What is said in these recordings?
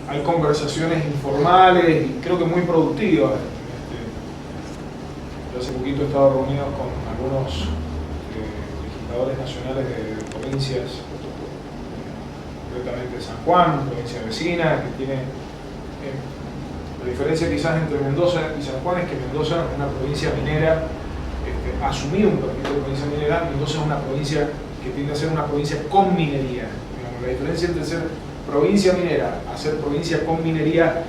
hay conversaciones informales y creo que muy productivas. Yo hace poquito he estado reunido con algunos legisladores nacionales de provincias, concretamente San Juan, provincia vecina, que tiene la diferencia quizás entre Mendoza y San Juan es que Mendoza es una provincia minera, asumido un permiso de provincia minera. Mendoza es una provincia que tiende a ser una provincia con minería. Digamos, la diferencia entre ser provincia minera a ser provincia con minería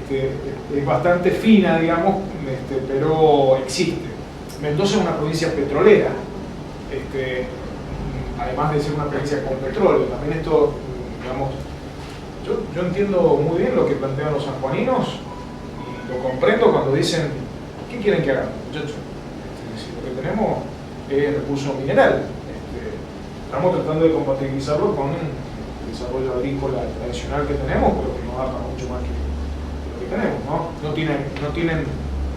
es bastante fina, digamos, pero existe. Mendoza es una provincia petrolera, además de ser una provincia con petróleo. También esto, digamos, yo entiendo muy bien lo que plantean los sanjuaninos y lo comprendo cuando dicen, ¿qué quieren que hagamos, muchachos? Si lo que tenemos es recurso mineral, estamos tratando de compatibilizarlo con el desarrollo agrícola tradicional que tenemos, pero que no da para mucho más que lo que tenemos, ¿no? No tienen,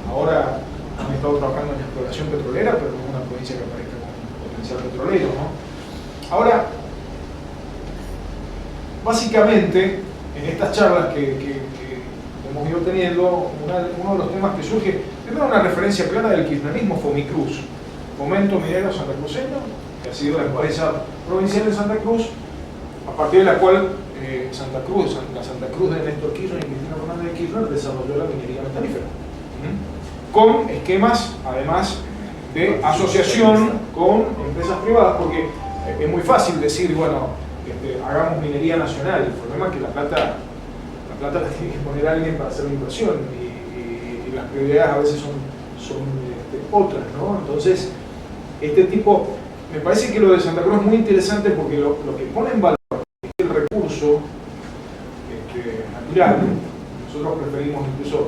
ahora han estado trabajando en la exploración petrolera, pero no es una provincia que aparezca con potencial petrolero, ¿no? Ahora, básicamente, en estas charlas que hemos ido teniendo, uno de los temas que surge, primero una referencia clara del kirchnerismo, Fomicruz, Fomento Minero Santacruceño, que ha sido la empresa provincial de Santa Cruz, a partir de la cual la Santa Cruz de Néstor Kirchner y Cristina Fernández de Kirchner desarrolló la minería metalífera, con esquemas, además, de asociación con empresas privadas, porque es muy fácil decir, bueno, hagamos minería nacional. El problema es que la plata la tiene que poner alguien para hacer la inversión y las prioridades a veces son otras, ¿no? Entonces, me parece que lo de Santa Cruz es muy interesante porque lo que pone en valor es el recurso natural. Nosotros preferimos incluso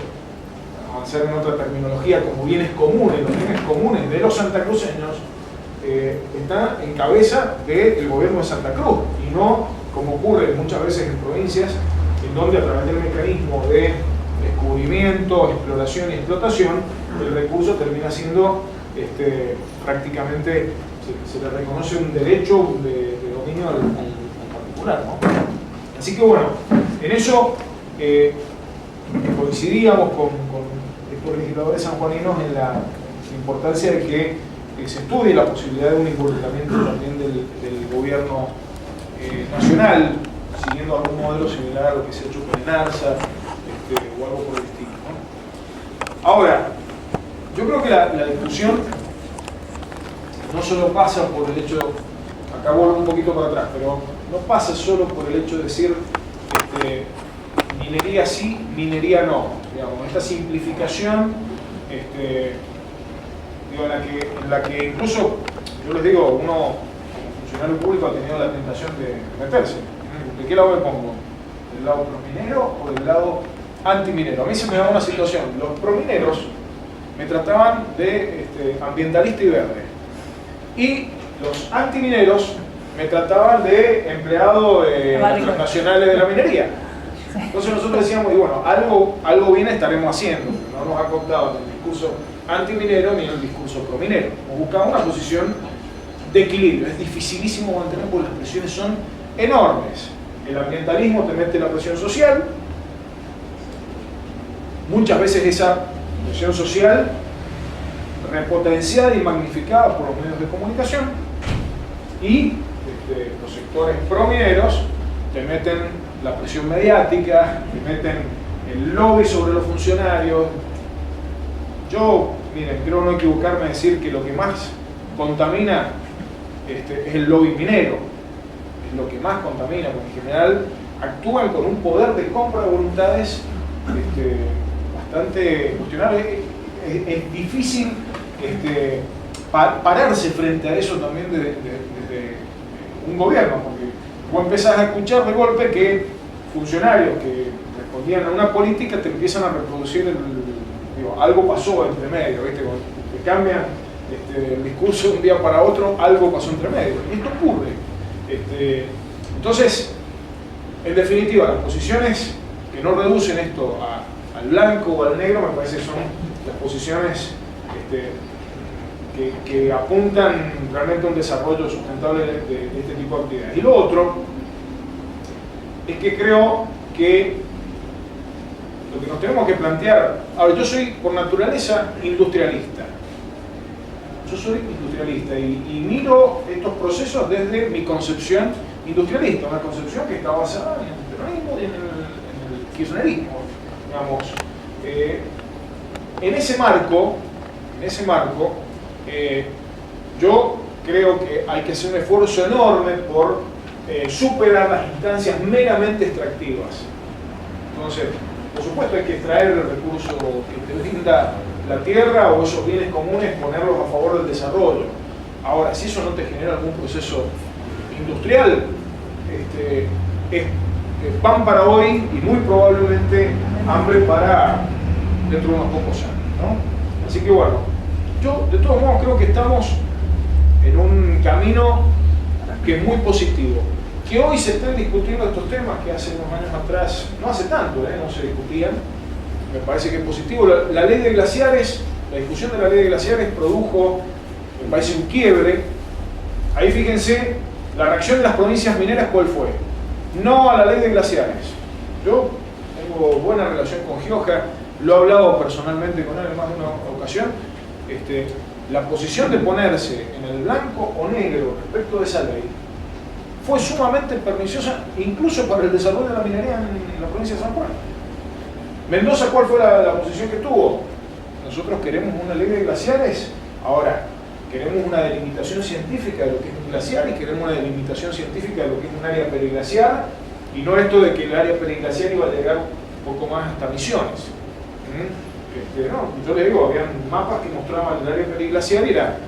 avanzar en otra terminología como bienes comunes. Los bienes comunes de los santacruceños está en cabeza del gobierno de Santa Cruz y no como ocurre muchas veces en provincias en donde a través del mecanismo de descubrimiento, exploración y explotación el recurso termina siendo prácticamente se le reconoce un derecho de dominio al particular, ¿no? Así que bueno, en eso coincidíamos con estos legisladores sanjuaninos en la importancia de que se estudie la posibilidad de un involucramiento también del gobierno nacional, siguiendo algún modelo similar a lo que se ha hecho con ENARSA o algo por el estilo, ¿no? Ahora, yo creo que la discusión no solo pasa por el hecho, acá vuelvo un poquito para atrás, pero no pasa solo por el hecho de decir minería sí, minería no. Digamos, esta simplificación en la que incluso, yo les digo, uno como funcionario público ha tenido la tentación de meterse. ¿De qué lado me pongo? ¿Del lado prominero o del lado antiminero? A mí se me da una situación. Los promineros me trataban de ambientalista y verde. Y los antimineros me trataban de empleado transnacionales de la minería. Entonces nosotros decíamos, y bueno, algo bien estaremos haciendo. No nos ha contado ni el discurso antiminero ni el discurso prominero. Hemos buscado una posición de equilibrio. Es dificilísimo mantener porque las presiones son enormes. El ambientalismo te mete la presión social. Muchas veces esa presión social repotenciada y magnificada por los medios de comunicación, y los sectores promineros te meten la presión mediática, te meten el lobby sobre los funcionarios. Yo, miren, creo no equivocarme en decir que lo que más contamina es el lobby minero, es lo que más contamina, porque en general actúan con un poder de compra de voluntades bastante cuestionable. Es difícil pararse frente a eso también desde un gobierno, porque vos empezás a escuchar de golpe que funcionarios que respondían a una política te empiezan a reproducir algo pasó entre medio, ¿viste? Cuando te cambia el discurso de un día para otro, algo pasó entre medio, y esto ocurre. Entonces, en definitiva, las posiciones que no reducen esto al blanco o al negro, me parece que son las posiciones que apuntan realmente a un desarrollo sustentable de este tipo de actividades. Y lo otro es que creo que lo que nos tenemos que plantear... Ahora, yo soy por naturaleza industrialista. Yo soy industrialista y miro estos procesos desde mi concepción industrialista, una concepción que está basada en el peronismo y en el kirchnerismo, digamos. En ese marco, yo creo que hay que hacer un esfuerzo enorme por superar las instancias meramente extractivas. Entonces, por supuesto hay que extraer el recurso que te brinda la tierra o esos bienes comunes, ponerlos a favor del desarrollo. Ahora, si eso no te genera algún proceso industrial, es pan para hoy y muy probablemente hambre para dentro de unos pocos años, ¿no? Así que bueno, yo de todos modos creo que estamos en un camino que es muy positivo. Que hoy se estén discutiendo estos temas que hace unos años atrás, no hace tanto, no se discutían, me parece que es positivo. La ley de glaciares, la discusión de la ley de glaciares produjo, me parece, un quiebre. Ahí fíjense, la reacción de las provincias mineras, ¿cuál fue? No a la ley de glaciares. Yo tengo buena relación con Gioja, lo he hablado personalmente con él en más de una ocasión. La posición de ponerse en el blanco o negro respecto de esa ley fue sumamente perniciosa, incluso para el desarrollo de la minería en la provincia de San Juan. Mendoza, ¿cuál fue la posición que tuvo? Nosotros queremos una ley de glaciares. Ahora, queremos una delimitación científica de lo que es un glaciar y queremos una delimitación científica de lo que es un área periglaciar, y no esto de que el área periglaciar iba a llegar un poco más hasta Misiones. No, yo le digo, había mapas que mostraban el área periglaciar y era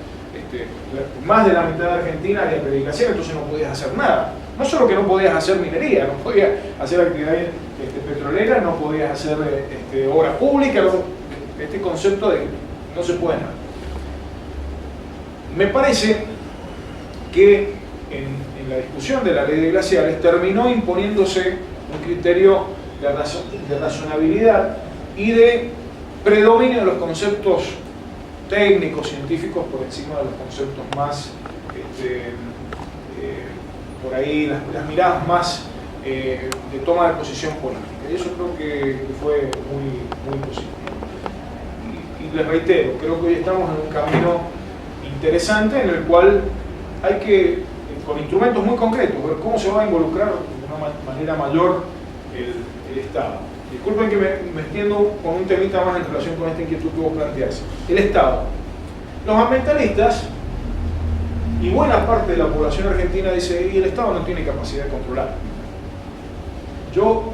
más de la mitad de Argentina área periglaciar, entonces no podías hacer nada. No solo que no podías hacer minería, no podías hacer actividades petroleras, no podías hacer obra pública, este concepto de no se puede nada. Me parece que en la discusión de la ley de glaciares terminó imponiéndose un criterio de razonabilidad y de predominio de los conceptos técnicos, científicos, por encima de los conceptos más, por ahí, las miradas más de toma de posición política. Y eso creo que fue muy positivo. Y les reitero, creo que hoy estamos en un camino interesante en el cual hay que, con instrumentos muy concretos, ver cómo se va a involucrar de una manera mayor el Estado. Disculpen que me extiendo con un temita más en relación con esta inquietud que vos planteás. El Estado. Los ambientalistas y buena parte de la población argentina dice, y el Estado no tiene capacidad de controlar. Yo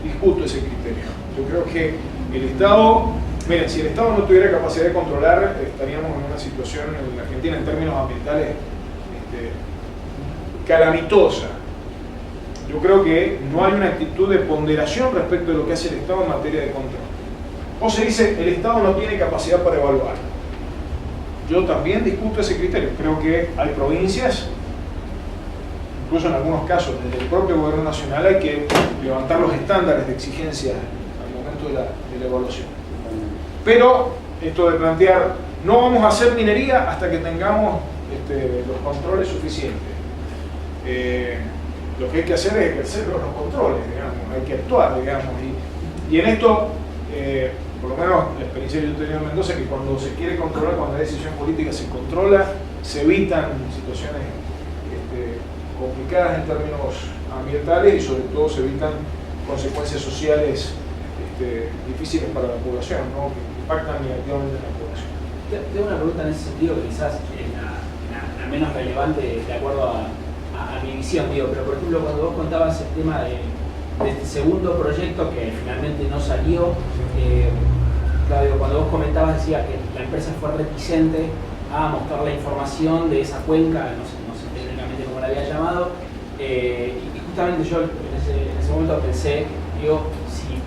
discuto ese criterio. Yo creo que el Estado, miren, si el Estado no tuviera capacidad de controlar, estaríamos en una situación en Argentina en términos ambientales calamitosa. Yo creo que no hay una actitud de ponderación respecto de lo que hace el Estado en materia de control. O se dice, el Estado no tiene capacidad para evaluar. Yo también discuto ese criterio. Creo que hay provincias, incluso en algunos casos, desde el propio gobierno nacional, hay que levantar los estándares de exigencia al momento de la evaluación. Pero esto de plantear, no vamos a hacer minería hasta que tengamos los controles suficientes. Lo que hay que hacer es ejercer los controles, digamos, hay que actuar, digamos. Y en esto, por lo menos la experiencia que yo he tenido en Mendoza, que cuando se quiere controlar, cuando hay decisión política se controla, se evitan situaciones complicadas en términos ambientales y sobre todo se evitan consecuencias sociales difíciles para la población, ¿no? Que impactan negativamente en la población. Tengo una pregunta en ese sentido que quizás es la menos relevante de acuerdo a mi visión, digo, pero por ejemplo cuando vos contabas el tema de este segundo proyecto que finalmente no salió, Claudio, cuando vos comentabas, decía que la empresa fue reticente a mostrar la información de esa cuenca, no sé técnicamente cómo la había llamado, y justamente yo en ese momento pensé, digo, si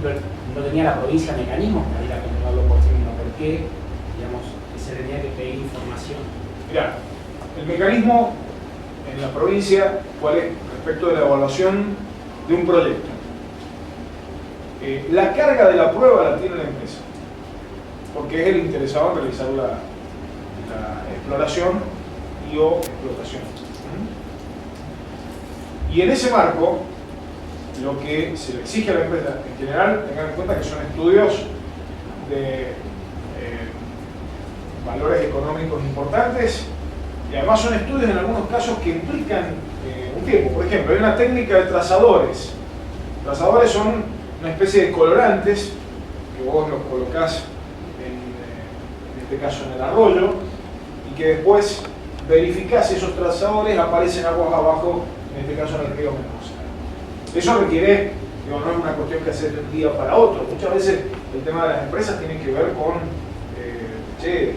por ejemplo no tenía la provincia mecanismos para ir a controlarlo por sí mismo, ¿por qué, digamos, se tenía que pedir información? Mirá, el mecanismo en la provincia, ¿cuál es? Respecto de la evaluación de un proyecto. La carga de la prueba la tiene la empresa, porque es el interesado en realizar la exploración y o explotación. Y en ese marco, lo que se le exige a la empresa en general, tengan en cuenta que son estudios de valores económicos importantes y además son estudios en algunos casos que implican un tiempo. Por ejemplo, hay una técnica de trazadores. Trazadores son una especie de colorantes que vos los colocás en este caso en el arroyo y que después verificás si esos trazadores aparecen aguas abajo, en este caso en el río Mendoza. Eso requiere, no es una cuestión que hacer de un día para otro. Muchas veces el tema de las empresas tiene que ver con che,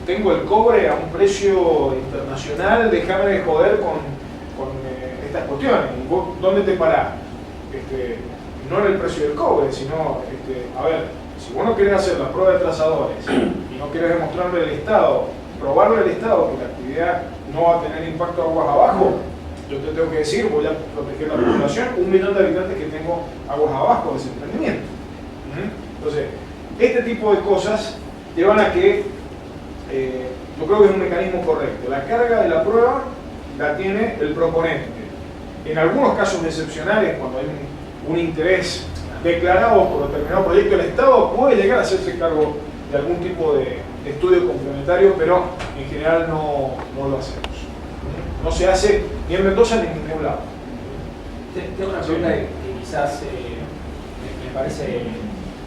tengo el cobre a un precio internacional, déjame de joder con estas cuestiones. ¿Vos dónde te parás? No en el precio del cobre, sino, a ver, si vos no querés hacer la prueba de trazadores y no querés demostrarle al Estado, probarle al Estado que la actividad no va a tener impacto aguas abajo, yo te tengo que decir, voy a proteger la población, 1 millón de habitantes que tengo aguas abajo de ese emprendimiento. Entonces, este tipo de cosas llevan a que, yo creo que es un mecanismo correcto. La carga de la prueba la tiene el proponente. En algunos casos excepcionales, cuando hay un interés declarado por determinado proyecto, el Estado puede llegar a hacerse cargo de algún tipo de estudio complementario, pero en general no lo hacemos. No se hace ni en Mendoza ni en ningún lado. Tengo una pregunta que quizás me parece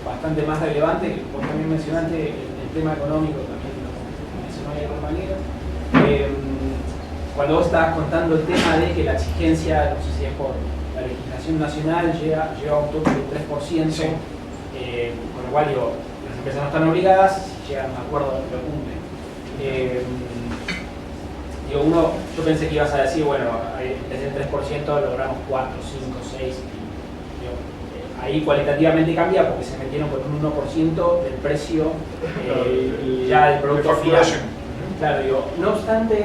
bastante más relevante, que vos también mencionaste el tema económico, también lo mencionó el compañero. Cuando vos estabas contando el tema de que la exigencia, no sé si es por la legislación nacional, llega a un tope del 3%, sí. Con lo cual digo, las empresas no están obligadas, si llegan a un acuerdo lo cumplen. Yo pensé que ibas a decir, bueno, desde el 3% logramos 4, 5, 6. Ahí cualitativamente cambia porque se metieron con un 1% del precio ya del producto final. Claro, no obstante,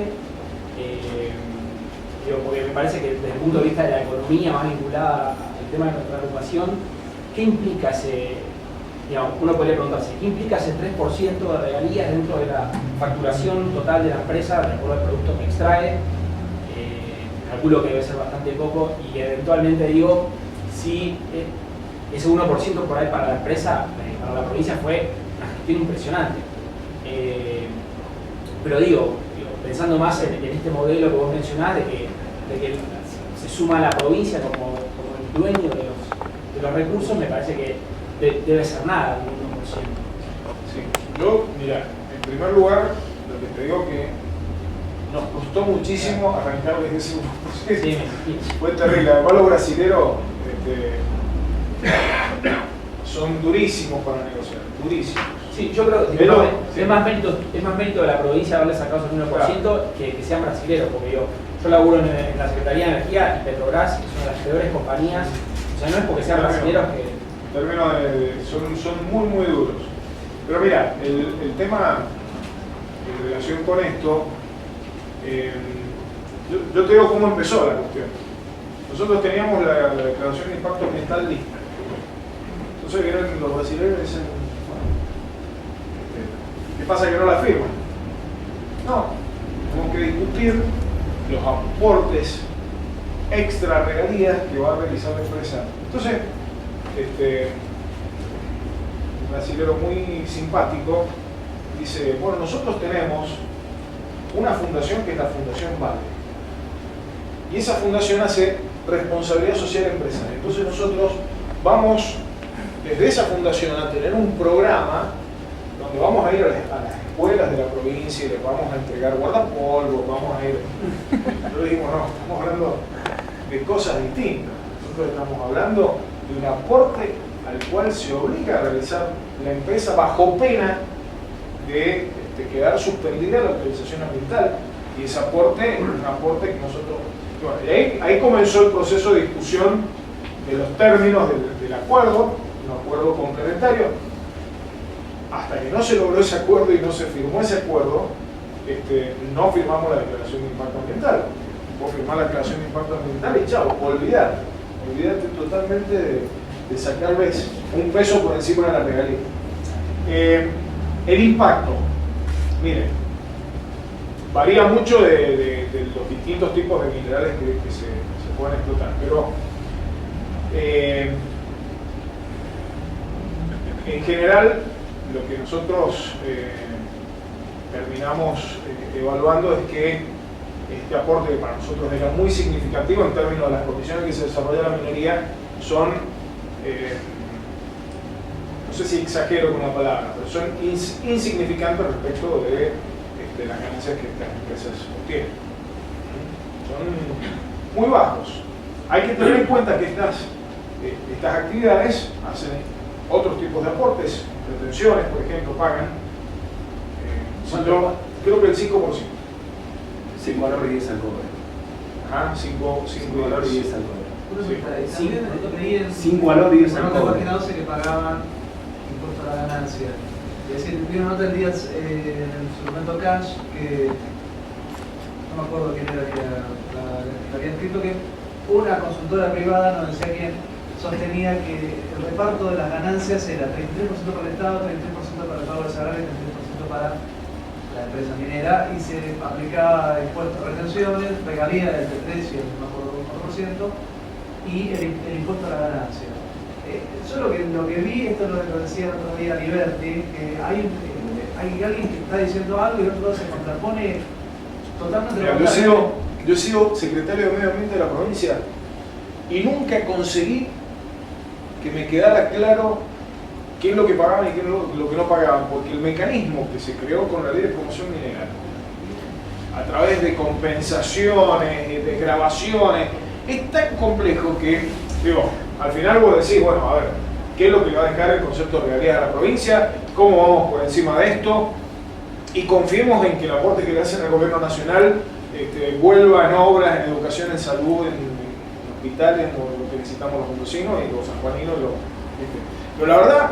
porque me parece que desde el punto de vista de la economía más vinculada al tema de nuestra ocupación, ¿qué implica uno podría preguntarse, ¿qué implica ese 3% de regalías dentro de la facturación total de la empresa de acuerdo al producto que extrae? Calculo que debe ser bastante poco y eventualmente digo, si ese 1% por ahí para la empresa, para la provincia fue una gestión impresionante. Pero digo, pensando más en este modelo que vos mencionás, de que se suma a la provincia como el dueño de los recursos, me parece que debe ser nada, un 1%. Sí. Yo, mira, en primer lugar, lo que te digo que nos costó muchísimo arrancar desde ese 1%. Sí, fue terrible. Además, los brasileros son durísimos para negociar, durísimos. Sí, yo creo que es más mérito de la provincia haberle sacado ese 1% claro, que sean brasileros, porque yo laburo en la Secretaría de Energía y Petrobras, que son las peores compañías, o sea, no es porque sean brasileros que... Son muy, muy duros. Pero mira, el tema en relación con esto, yo te digo cómo empezó la cuestión. Nosotros teníamos la declaración de impacto ambiental lista. Entonces vienen los brasileños y dicen, ¿qué pasa que no la firman? No, tenemos que discutir los aportes extra regalías que va a realizar la empresa. Entonces, un brasilero muy simpático dice, bueno, nosotros tenemos una fundación que es la Fundación Vale. Y esa fundación hace responsabilidad social empresarial. Entonces nosotros vamos desde esa fundación a tener un programa donde vamos a ir a las escuelas de la provincia y les vamos a entregar guardapolvos, vamos a ir... Yo dijimos, no, estamos hablando de cosas distintas. Nosotros estamos hablando de un aporte al cual se obliga a realizar la empresa bajo pena de quedar suspendida la autorización ambiental. Y ese aporte es un aporte que nosotros... Bueno, y ahí comenzó el proceso de discusión de los términos del acuerdo, un acuerdo complementario. Hasta que no se logró ese acuerdo y no se firmó ese acuerdo, no firmamos la declaración de impacto ambiental. Vos firmás la declaración de impacto ambiental y chao, olvídate totalmente de sacarles un peso por encima de la regalía. El impacto, miren, varía mucho de los distintos tipos de minerales que se pueden explotar, pero En general, lo que nosotros terminamos evaluando es que este aporte, que para nosotros era muy significativo en términos de las condiciones en que se desarrolla la minería, son, no sé si exagero con la palabra, pero son insignificantes respecto de las ganancias que estas empresas obtienen. Son muy bajos. Hay que tener en cuenta que estas actividades hacen otros tipos de aportes, retenciones, por ejemplo, pagan, creo que el 5%. 5 valor y 10 al cobre. Ajá, 5 valor y 10 al cobre. 5 valor y 10 al En la cobre. página 12 que pagaban impuesto a la ganancia. Es decir, vi una nota el día en el suplemento cash que no me acuerdo quién era que había escrito, que una consultora privada, no decía quién, sostenía que el reparto de las ganancias era 33% para el Estado, 33% para el pago de salario y 33% para la empresa minera, y se aplicaba impuestos a retenciones, regalía del 3 y el no me acuerdo, 4%, y el impuesto a la ganancia. Yo lo que vi, esto lo decía el otro día Liberty, que hay alguien que está diciendo algo y el otro se contrapone totalmente. Yo he sido secretario de Medio Ambiente de la provincia y nunca conseguí que me quedara claro qué es lo que pagaban y qué es lo que no pagaban, porque el mecanismo que se creó con la ley de promoción mineral, a través de compensaciones, de desgravaciones, es tan complejo que, digo, al final vos decís, bueno, a ver, ¿qué es lo que va a dejar el concepto de regalías a la provincia? ¿Cómo vamos por encima de esto? Y confiemos en que el aporte que le hacen al gobierno nacional vuelva en obras, en educación, en salud, en hospitales, en lo que necesitamos los mendocinos y los sanjuaninos. Pero la verdad,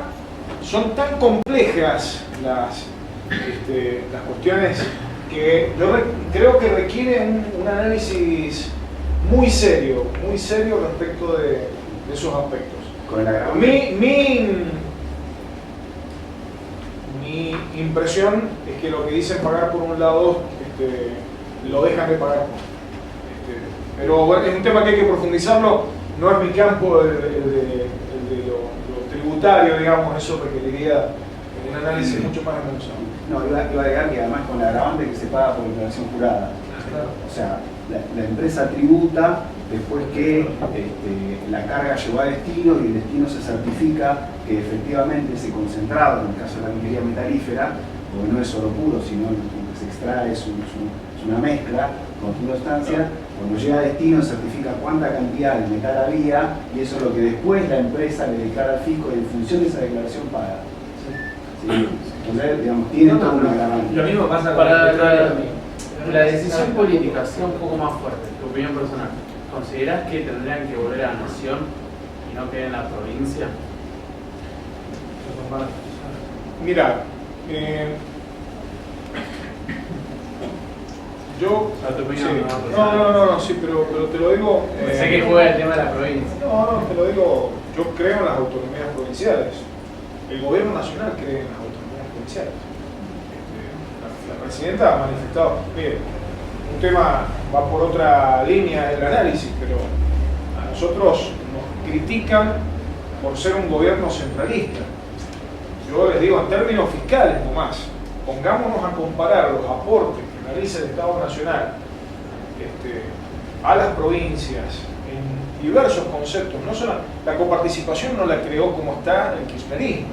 son tan complejas las cuestiones que yo creo que requiere un análisis muy serio respecto de esos aspectos. Con el agravante. Mi impresión es que lo que dicen pagar por un lado lo dejan de pagar. Pero bueno, es un tema que hay que profundizarlo, no es mi campo el de lo tributario, digamos, eso requeriría un análisis mucho más desmenuzado. No, iba a agregar que además con el agravante que se paga por declaración jurada. O sea, la empresa tributa después que la carga llegó a destino y el destino se certifica que efectivamente ese concentrado, en el caso de la minería metalífera, porque no es oro puro, sino lo que se extrae es una mezcla con sustancia, cuando llega a destino certifica cuánta cantidad de metal había y eso es lo que después la empresa le declara al fisco y en función de esa declaración paga. ¿Sí? Entonces, digamos, tiene todo un agravante. Lo mismo pasa con Para el petróleo. la decisión política sea un poco más fuerte, tu opinión personal, ¿considerás que tendrían que volver a la nación y no quede en la provincia? Mira, yo... A tu opinión, sí. no, Sí, pero te lo digo... sé que juega el tema de la provincia. No, te lo digo, yo creo en las autonomías provinciales. El gobierno nacional cree en las autonomías provinciales. La presidenta ha manifestado, mire, un tema va por otra línea del análisis, pero a nosotros nos critican por ser un gobierno centralista. Yo les digo en términos fiscales nomás, pongámonos a comparar los aportes que realiza el Estado Nacional a las provincias en diversos conceptos. No solo, la coparticipación no la creó como está el kirchnerismo.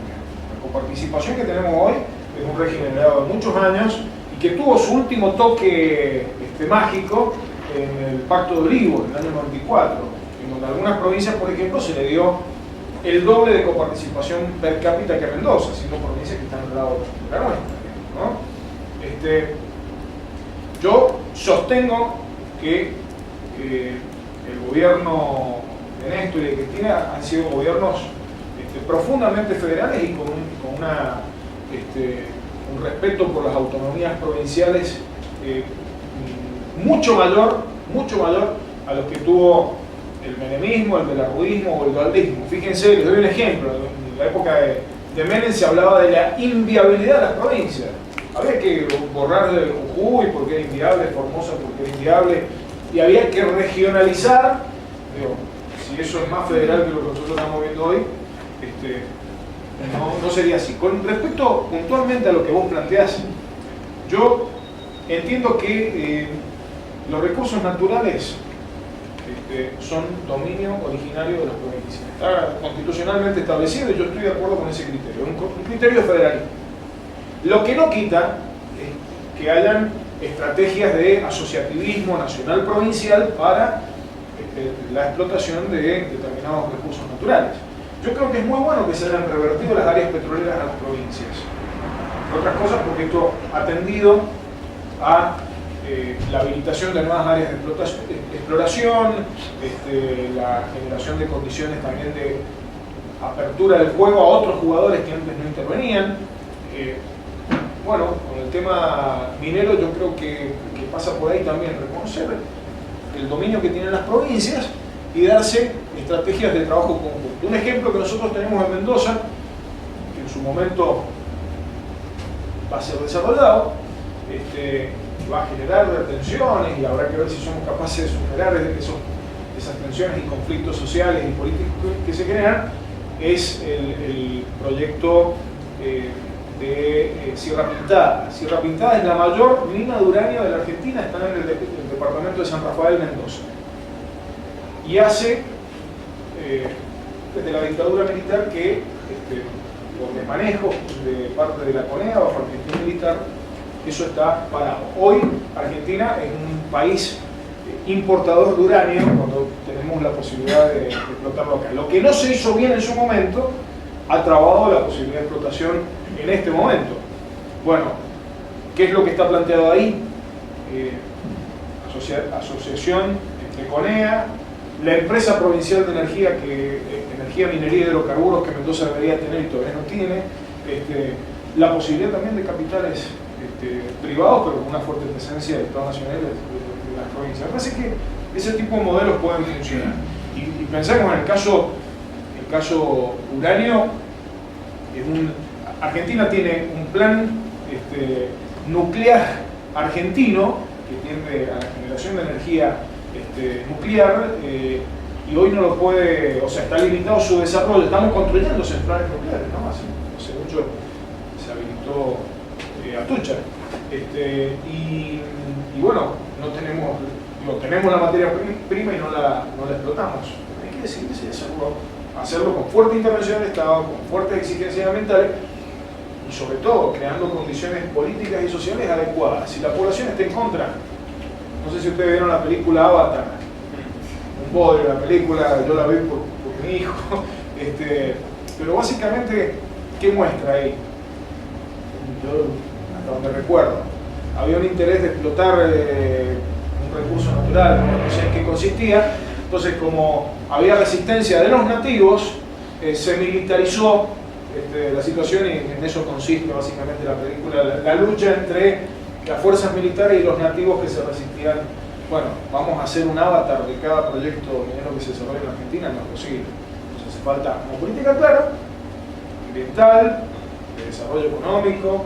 La coparticipación que tenemos hoy es un régimen heredado de muchos años y que tuvo su último toque mágico en el Pacto de Olivos, en el año 94, en donde a algunas provincias, por ejemplo, se le dio el doble de coparticipación per cápita que a Mendoza, siendo provincias que están al lado de la nuestra, ¿no? Yo sostengo que el gobierno de Néstor y de Cristina han sido gobiernos profundamente federales y con un respeto por las autonomías provinciales mucho mayor a los que tuvo el menemismo, el belarrudismo o el dualdismo. Fíjense, les doy un ejemplo. En la época de Menem se hablaba de la inviabilidad de las provincias. Había que borrar de Jujuy porque era inviable, Formosa porque era inviable, y había que regionalizar. Digo, si si eso es más federal que lo que nosotros estamos viendo hoy, no sería así. Con respecto puntualmente a lo que vos planteás, yo entiendo que los recursos naturales son dominio originario de las provincias. Está constitucionalmente establecido y yo estoy de acuerdo con ese criterio, un criterio federal. Lo que no quita es que hayan estrategias de asociativismo nacional-provincial para la explotación de determinados recursos naturales. Yo creo que es muy bueno que se hayan revertido las áreas petroleras a las provincias. Entre otras cosas porque esto ha tendido a la habilitación de nuevas áreas de exploración, la generación de condiciones también de apertura del juego a otros jugadores que antes no intervenían. Bueno, con el tema minero yo creo que pasa por ahí también reconocer el dominio que tienen las provincias y darse estrategias de trabajo conjunto. Un ejemplo que nosotros tenemos en Mendoza, que en su momento va a ser desarrollado, va a generar tensiones y habrá que ver si somos capaces de superar esas tensiones y conflictos sociales y políticos que se generan, es el proyecto de Sierra Pintada. Sierra Pintada es la mayor mina de uranio de la Argentina, está en el departamento de San Rafael, Mendoza. Y hace, desde la dictadura militar, que por desmanejo de parte de la CONEA o Argentina militar, eso está parado. Hoy Argentina es un país importador de uranio cuando tenemos la posibilidad de explotarlo acá. Lo que no se hizo bien en su momento ha trabado la posibilidad de explotación en este momento. Bueno, ¿qué es lo que está planteado ahí? Asociación entre CONEA, la empresa provincial de energía, energía, minería y hidrocarburos que Mendoza debería tener y todavía no tiene, la posibilidad también de capitales privados, pero con una fuerte presencia del Estado Nacional de las provincias. Me parece que ese tipo de modelos pueden funcionar. Y pensemos en el caso uranio, Argentina tiene un plan nuclear argentino que tiende a la generación de energía nuclear y hoy no lo puede, o sea, está limitado su desarrollo. Estamos construyendo centrales nucleares, ¿no? Hace mucho se habilitó Atucha. Y bueno, tenemos la materia prima y no la explotamos. Hay que decidirse y hacerlo con fuerte intervención del Estado, con fuertes exigencias ambientales y sobre todo creando condiciones políticas y sociales adecuadas. Si la población está en contra, no sé si ustedes vieron la película Avatar, un bodrio, la película, yo la vi por mi hijo, pero básicamente, ¿qué muestra ahí? Yo, hasta donde recuerdo, había un interés de explotar un recurso natural, no sé en qué consistía. Entonces, como había resistencia de los nativos, se militarizó la situación y en eso consiste básicamente la película, la lucha entre las fuerzas militares y los nativos que se resistían. Bueno, vamos a hacer un avatar de cada proyecto minero que se desarrolla en Argentina, no es posible. Entonces hace falta una política clara, ambiental, de desarrollo económico,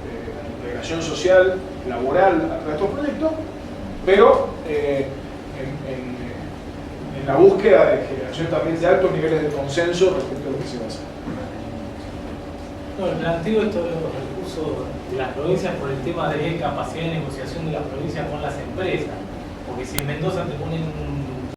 de integración social, laboral a estos proyectos, pero en la búsqueda de generación también de altos niveles de consenso respecto a lo que se va a hacer. No, el planteo esto de los recursos de las provincias por el tema de capacidad de negociación de las provincias con las empresas. Porque si en Mendoza te ponen un